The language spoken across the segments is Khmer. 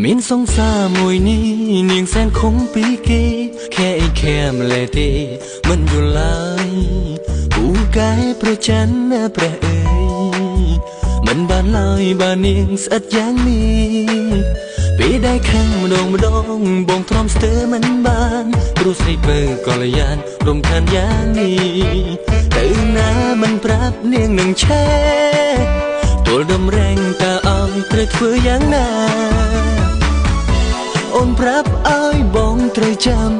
មានសង្សារមួយនេះនាងសែនខំពីគេខែអីខែម្លេះទេមិនយល់ឡើយពូកែប្រច័នព្រះអើយមិនបានឡើយបាននាងស្អិតយ៉ាងនេះពេលដែលខាំងម្ដងបងទ្រាំស្ទើមិនបានព្រោះស្រីពើកល្យានរំខានយ៉ាងនេះទៅណាមិនប្រាប់នាងនឹងឆែទល់ដំរែងតើឲ្យត្រូវធ្វើយ៉ាងណាអូនប្រាប់ឲ្យបងត្រូវចាំ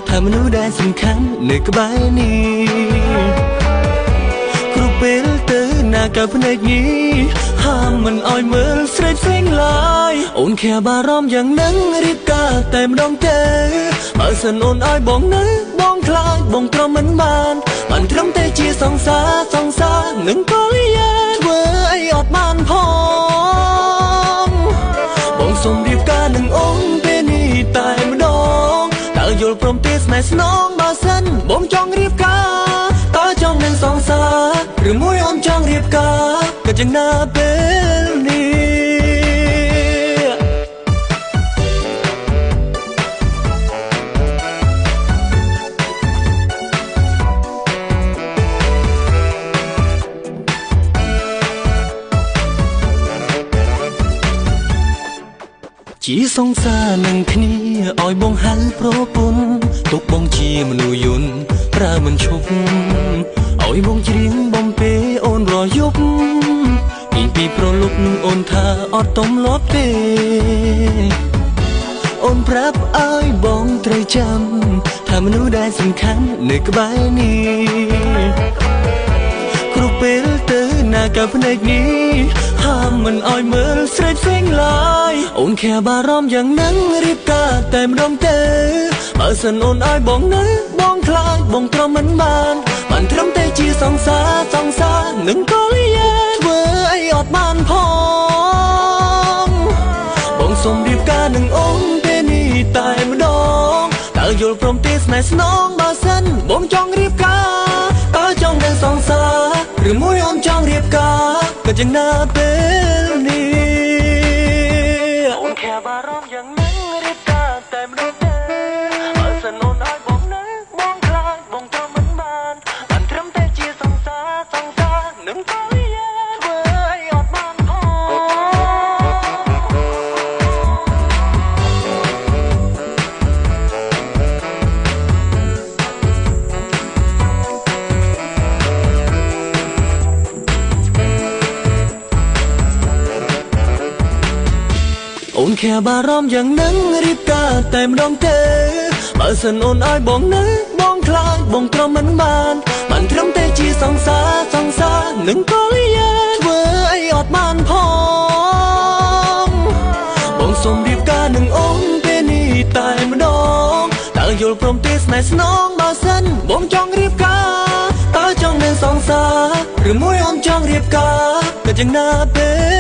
ថាមនុស្សដែលសំខាន់នៅក្បែរនេះគ្រប់ពេលទៅណាកៅភ្នែកនេះហាមមិនឲ្យមើលស្រីផ្សេងឡើយអូនខែបារម្ភយ៉ាងនឹងរៀបការតែម្ដងទៅបើសិនអូនឲ្យបងនៅបងខ្លាចបងទ្រាំមិនបានត្រឹមតែជាសង្សារនឹងកល្យានធ្វើអីអត់បានផងបងសូមរៀបការនឹងអូនពេលនេះតែម្ដងតើយល់ព្រមទេស្នេហ៍ស្នងបើសិនបងចង់រៀបការតើចង់នឹងសង្សារឬមួយអូនចង់រៀបការក៏យ៉ាងណាពេលនេះជាសង្សារនឹងគ្នាឲ្យបងហៅប្រពន្ធទុកបងជាមនុស្សយន្តប្រើមិនឈប់ឲ្យបងច្រៀងបំពេអូនរយប់ពីប្រលប់នឹងអូនថាអត់ទំលាប់ទេអូនប្រាប់ឲ្យបងត្រូវចាំថាមនុស្សដែលសំខាន់នៅក្បែរនេះគ្រប់ពេលទៅណាកៅភ្នែកនេះហាមមិនឲ្យមើលស្រីផ្សេងឡើយអូនខែបារម្ភយ៉ាងនឹងរៀបការតែម្ដងទៅបើសិនអូនឲ្យបងនៅបងខ្លាចបងទ្រាំមិនបានត្រឹមតែជាសង្សារនឹងកល្យានធ្វើអីអត់បានផងបងសូមរៀបការនឹងអូនពេលនេះតែម្ដងតើយល់ព្រមទេស្នេហ៍ស្នងបើសិនបងចង់រៀបការតើចង់នឹងសង្សារឬមួយអូនចង់រៀបការក៏យ៉ាងណាពេលនេះអូនខែបារម្ភយ៉ាងនឹងរៀបការតែម្ដងទៅបើសិនអូនឲ្យបងនៅបងខ្លាចបងទ្រាំមិនបានត្រឹមតែជាសង្សារនឹងកល្យានធ្វើអីអត់បានអូនខែបារម្ភយ៉ាងនឹងរៀបការតែម្ដងទៅបើសិនអូនឲ្យបងនៅបងខ្លាចបងទ្រាំមិនបានត្រឹមតែជាសង្សារនឹងកល្យានធ្វើអីអត់បានផងបងសូមរៀបការនឹងអូនពេលនេះតែម្ដងតើយល់ព្រមទេស្នេហ៍ស្នងបើសិនបងចង់រៀបការតើចង់នឹងសង្សារឬមួយអូនចង់រៀបការក៏យ៉ាងណាពេល